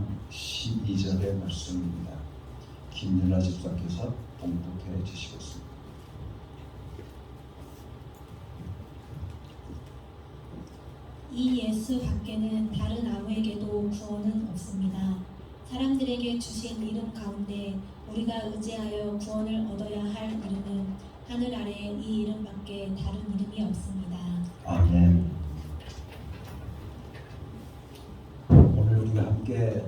4장 12절의 말씀입니다. 김윤아 집사께서 봉독해 주시겠습니다. 이 예수 밖에는 다른 아무에게도 구원은 없습니다. 사람들에게 주신 이름 가운데 우리가 의지하여 구원을 얻어야 할 이름은 하늘 아래 이 이름밖에 다른 이름이 없습니다. 아멘. 오늘 우리가 함께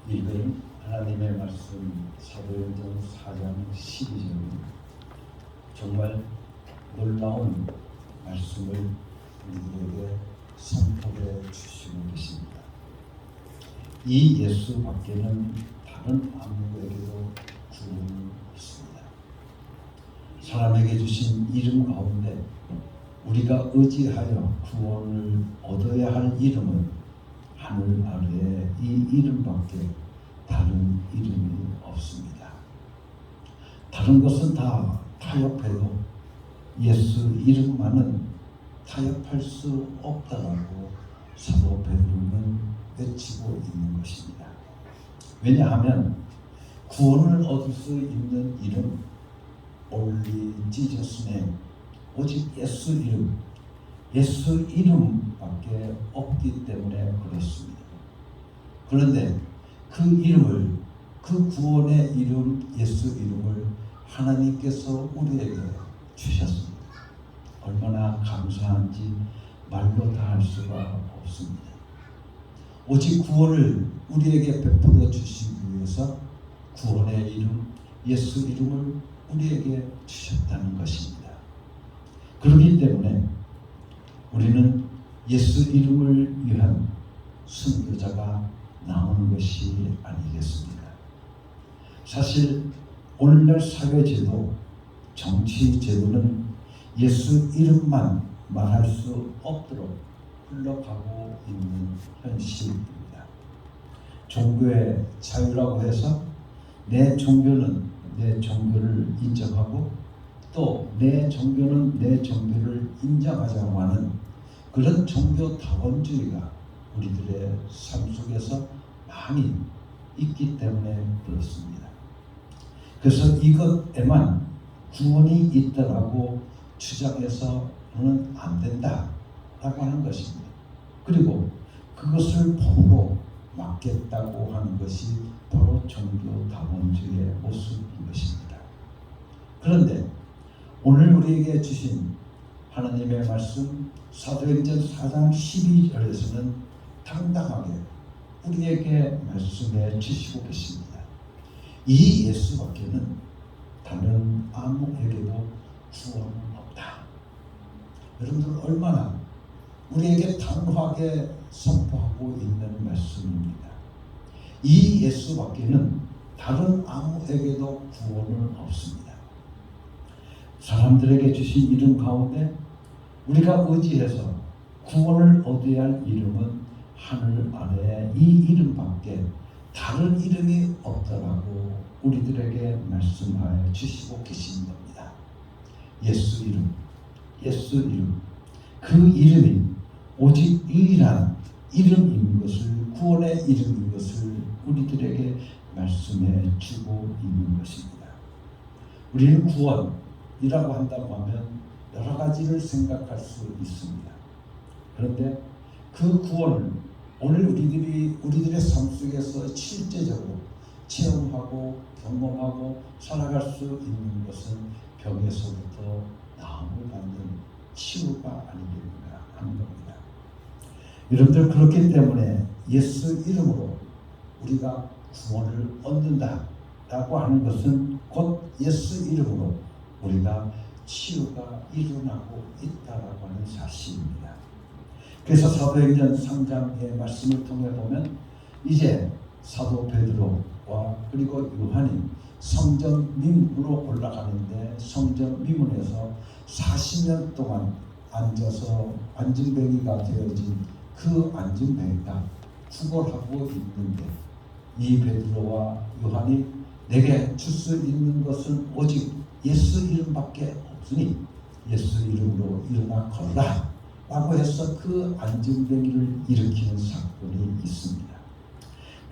읽은 하나님의 말씀 사도행전 4장 12절은 정말 놀라운 말씀을 우리에게 선포해 주시고 계십니다. 이 예수 밖에는 다른 아무에게도 구원은 없습니다. 사람에게 주신 이름 가운데 우리가 의지하여 구원을 얻어야 할 이름은 하늘 아래에 이 이름밖에 다른 이름이 없습니다. 다른 것은 다 타협해도 예수 이름만은 타협할 수 없다라고 사도 베드로는 외치고 있는 것입니다. 왜냐하면 구원을 얻을 수 있는 이름 only Jesus name, 오직 예수 이름밖에 없기 때문에 그렇습니다. 그런데 그 이름을, 그 구원의 이름 예수 이름을 하나님께서 우리에게 주셨습니다. 얼마나 감사한지 말로 다 할 수가 없습니다. 오직 구원을 우리에게 베풀어 주시기 위해서 구원의 이름 예수 이름을 우리에게 주셨다는 것입니다. 그렇기 때문에 우리는 예수 이름을 위한 순교자가 나오는 것이 아니겠습니까? 사실 오늘날 사회제도, 정치제도는 예수 이름만 말할 수 없도록 흘러가고 있는 현실입니다. 종교의 자유라고 해서 내 종교는 내 종교를 인정하고 또 내 종교는 내 종교를 인정하자고 하는 그런 종교 다원주의가 우리들의 삶 속에서 많이 있기 때문에 그렇습니다. 그래서 이것에만 구원이 있다라고 주장해서는 안 된다라고 하는 것입니다. 그리고 그것을 법으로 막겠다고 하는 것이 바로 종교 다원주의의 모습인 것입니다. 그런데 오늘 우리에게 주신 하나님의 말씀 사도행전 4장 12절에서는 당당하게 우리에게 말씀해 주시고 계십니다. 이 예수밖에는 다른 아무에게도 구원은 없다. 여러분들 얼마나 우리에게 단호하게 선포하고 있는 말씀입니다. 이 예수밖에는 다른 아무에게도 구원은 없습니다. 사람들에게 주신 이름 가운데 우리가 의지해서 구원을 얻어야 할 이름은 하늘 아래에 이 이름밖에 다른 이름이 없다라고 우리들에게 말씀하여 주시고 계신 겁니다. 예수 이름. 그 이름이 오직 유일한 이름인 것을, 구원의 이름인 것을 우리들에게 말씀해 주고 있는 것입니다. 우리는 구원이라고 한다고 하면 여러 가지를 생각할 수 있습니다. 그런데 그 구원을 오늘 우리들의 삶 속에서 실제적으로 체험하고 경험하고 살아갈 수 있는 것은 병에서부터 나음을 받는 치유가 아니겠느냐 하는 겁니다. 여러분들 그렇기 때문에 예수 이름으로 우리가 구원을 얻는다라고 하는 것은 곧 예수 이름으로 우리가 치유가 일어나고 있다라고 하는 사실입니다. 그래서 사도행전 3장의 말씀을 통해 보면 이제 사도 베드로와 그리고 요한이 성전 미문으로 올라가는데 성전 미문에서 40년 동안 앉아서 안진뱅이가 되어진 그 안진뱅이가 구걸하고 있는데 이 베드로와 요한이 내게 줄 수 있는 것은 오직 예수 이름밖에 없으니 예수 이름으로 일어나 걸라 라고 해서 그 안진뱅이를 일으키는 사건이 있습니다.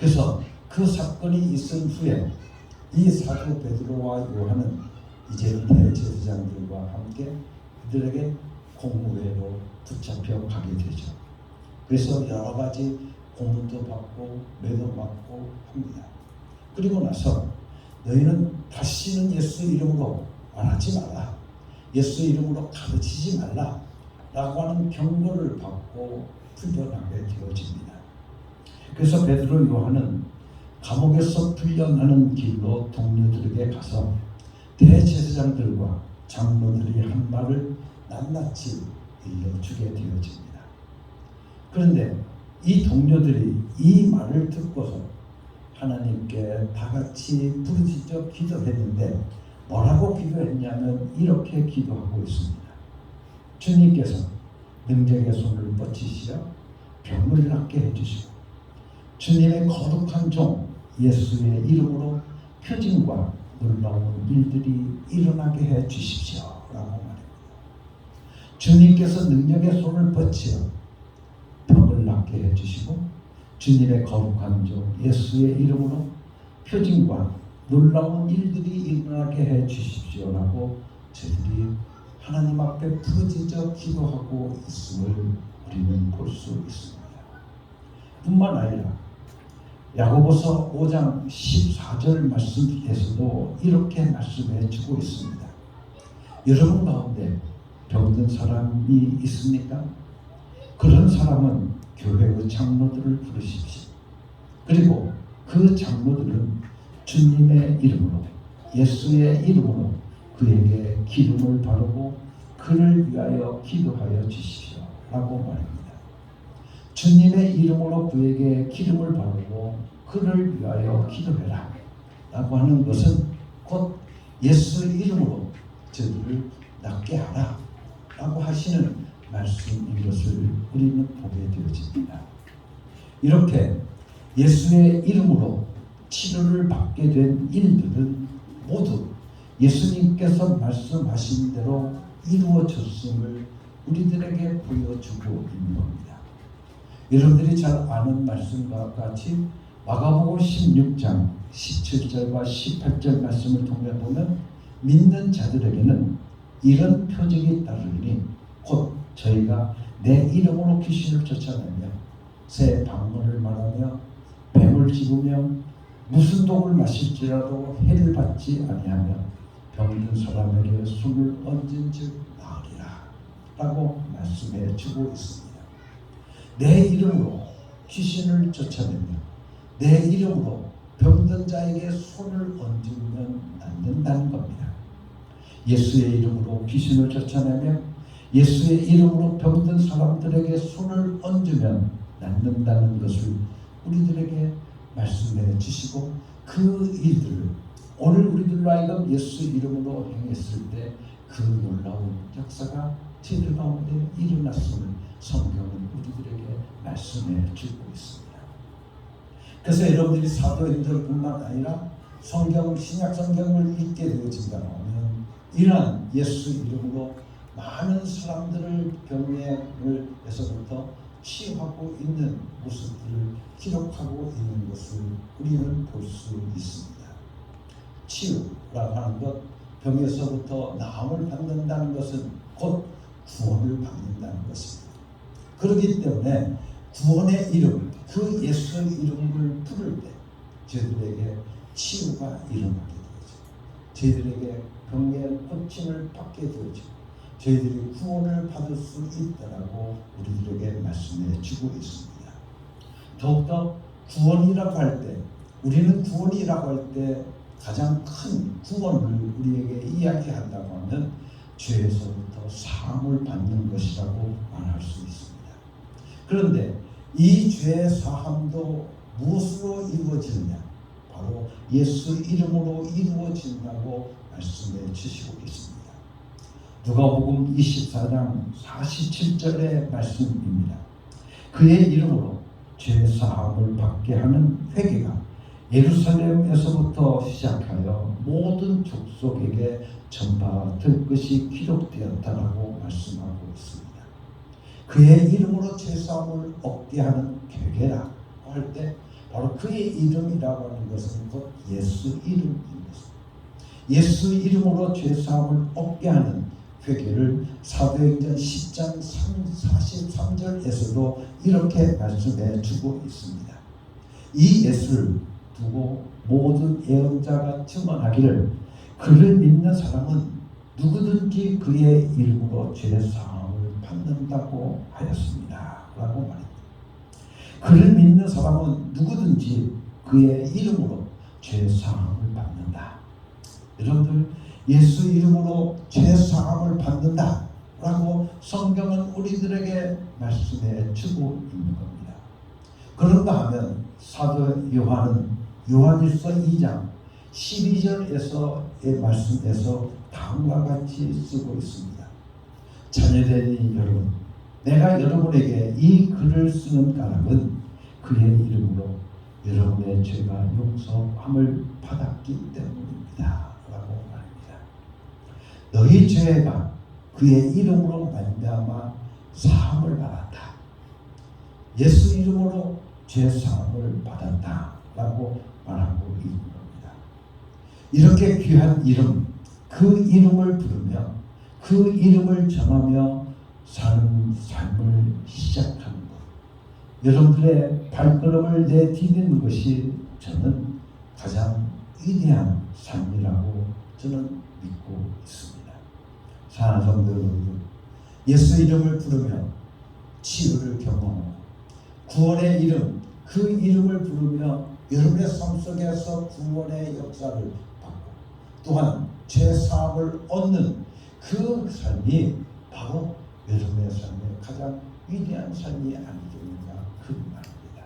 그래서 그 사건이 있은 후에 이 사도 베드로와 요한은 이제 대제사장들과 함께 그들에게 공무회로 붙잡혀 가게 되죠. 그래서 여러 가지 고문도 받고 매도 받고 합니다. 그리고 나서 너희는 다시는 예수 이름으로 말하지 말라, 예수 이름으로 가르치지 말라 라고 하는 경고를 받고 풀려나게 되어집니다. 그래서 베드로 요한은 감옥에서 풀려나는 길로 동료들에게 가서 대제사장들과 장로들이 한 말을 낱낱이 일러주게 되어집니다. 그런데 이 동료들이 이 말을 듣고서 하나님께 다 같이 부르짖어 기도했는데 뭐라고 기도했냐면 이렇게 기도하고 있습니다. 주님께서 능력의 손을 뻗치시어 병을 낫게 해주시고 주님의 거룩한 종 예수의 이름으로 표징과 놀라운 일들이 일어나게 해 주십시오 라고 말합니다. 주님께서 능력의 손을 뻗치어 병을 낫게 해 주시고 주님의 거룩한 종 예수의 이름으로 표징과 놀라운 일들이 일어나게 해 주십시오 라고 저희들이 하나님 앞에 부르짖어 기도하고 있음을 우리는 볼 수 있습니다. 뿐만 아니라 야고보서 5장 14절 말씀에서도 이렇게 말씀해 주고 있습니다. 여러분 가운데 병든 사람이 있습니까? 그런 사람은 교회의 장로들을 부르십시오. 그리고 그 장로들은 주님의 이름으로 예수의 이름으로 그에게 기름을 바르고 그를 위하여 기도하여 주십시오 라고 말합니다. 주님의 이름으로 그에게 기름을 바르고 그를 위하여 기도해라 라고 하는 것은 곧 예수의 이름으로 저들을 낫게 하라 라고 하시는 말씀인 것을 우리는 보게 되어집니다. 이렇게 예수의 이름으로 치료를 받게 된 일들은 모두 예수님께서 말씀하신 대로 이루어졌음을 우리들에게 보여주고 있는 겁니다. 여러분들이 잘 아는 말씀과 같이 마가복음 16장 17절과 18절 말씀을 통해 보면 믿는 자들에게는 이런 표적이 따르니 곧 저희가 내 이름으로 귀신을 쫓아내며 새 방언을 말하며 뱀을 집으며 무슨 독을 마실지라도 해를 받지 아니하며 병든 사람에게 손을 얹은즉 나으리라 라고 말씀해 주고 있습니다. 내 이름으로 귀신을 쫓아내며 내 이름으로 병든 자에게 손을 얹으면 낫는다는 겁니다. 예수의 이름으로 귀신을 쫓아내며 예수의 이름으로 병든 사람들에게 손을 얹으면 낫는다는 것을 우리들에게 말씀해 주시고 그 일들을 오늘 우리들로 하여금 예수 이름으로 행했을 때 그 놀라운 역사가 저희들 가운데 일어났음을 성경은 우리들에게 말씀해 주고 있습니다. 그래서 여러분들이 사도행전뿐만 아니라 성경, 신약 성경을 읽게 되어진다면 이러한 예수 이름으로 많은 사람들을 병에서부터 치유하고 있는 모습들을 기록하고 있는 것을 우리는 볼 수 있습니다. 치유라고 하는 것, 병에서부터 나음을 받는다는 것은 곧 구원을 받는다는 것입니다. 그렇기 때문에 구원의 이름, 그 예수의 이름을 부를 때 저희들에게 치유가 일어나게 되죠. 저희들에게 병의 고침을 받게 되죠. 저희들이 구원을 받을 수 있다라고 우리들에게 말씀해 주고 있습니다. 더욱더 구원이라고 할 때, 우리는 구원이라고 할 때 가장 큰 구원을 우리에게 이야기한다고 하면 죄에서부터 사함을 받는 것이라고 말할 수 있습니다. 그런데 이 죄의 사함도 무엇으로 이루어지느냐? 바로 예수 이름으로 이루어진다고 말씀해 주시고 계십니다. 누가복음 24장 47절의 말씀입니다. 그의 이름으로 죄 사함을 받게 하는 회개가 예루살렘에서부터 시작하여 모든 족속에게 전파될 것이 기록되었다라고 말씀하고 있습니다. 그의 이름으로 죄 사함을 얻게 하는 회개라고 할 때 바로 그의 이름이라고 하는 것은 곧 예수 이름인 것입니다. 예수 이름으로 죄사함을 얻게 하는 회개를 사도행전 10장 43절에서도 이렇게 말씀해 주고 있습니다. 이 예수를 두고 모든 예언자가 증언하기를 그를 믿는 사람은 누구든지 그의 이름으로 죄사함을 받는다고 하였습니다. 라고 말합니다. 그를 믿는 사람은 누구든지 그의 이름으로 죄사함을 받는다. 여러분들 예수 이름으로 죄사함을 받는다 라고 성경은 우리들에게 말씀해 주고 있는 겁니다. 그런가 하면 사도 요한은 요한일서 2장 12절에서의 말씀에서 다음과 같이 쓰고 있습니다. 자녀되니 여러분, 내가 여러분에게 이 글을 쓰는 까닭은 그의 이름으로 여러분의 죄가 용서함을 받았기 때문입니다. 라고 말합니다. 너희 죄가 그의 이름으로 말미암아 사함을 받았다. 예수 이름으로 죄 사함을 받았다. 라고 말하고 있는 겁니다. 이렇게 귀한 이름, 그 이름을 부르며 그 이름을 전하며 사는 삶을 시작하는 것. 여러분들의 발걸음을 내디디는 것이 저는 가장 위대한 삶이라고 저는 믿고 있습니다. 사랑하는 성도 여러분, 예수 이름을 부르며 치유를 경험하고 구원의 이름, 그 이름을 부르며 여러분의 삶 속에서 구원의 역사를 받고 또한 죄사함을 얻는 그 삶이 바로 여러분의 삶의 가장 위대한 삶이 아니겠는가 그 말입니다.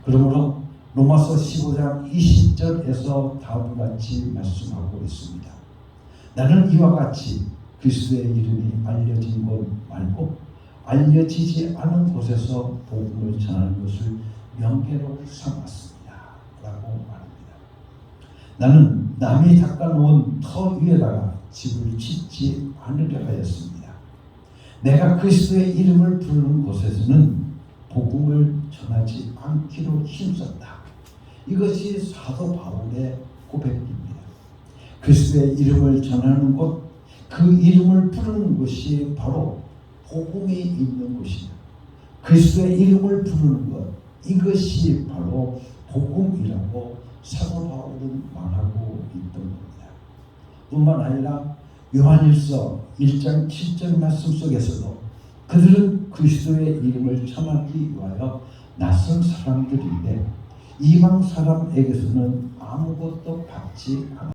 그러므로 로마서 15장 20절에서 다음과 같이 말씀하고 있습니다. 나는 이와 같이 그리스도의 이름이 알려진 곳 말고 알려지지 않은 곳에서 복음을 전하는 것을 명계로 삼았습니다. 라고 말합니다. 나는 남이 닦아놓은 터 위에다가 집을 짓지 않으려 하였습니다. 내가 그리스도의 이름을 부르는 곳에서는 복음을 전하지 않기로 힘썼다. 이것이 사도 바울의 고백입니다. 그리스도의 이름을 전하는 곳, 그 이름을 부르는 것이 바로 복음이 있는 곳이다. 그리스도의 이름을 부르는 것, 이것이 바로 복음이라고 사도 바울은 말하고 있던 겁니다. 뿐만 아니라 요한일서 1장 7절 말씀 속에서도 그들은 그리스도의 이름을 전하기 위하여 낯선 사람들인데 이방 사람에게서는 아무것도 받지 않았다.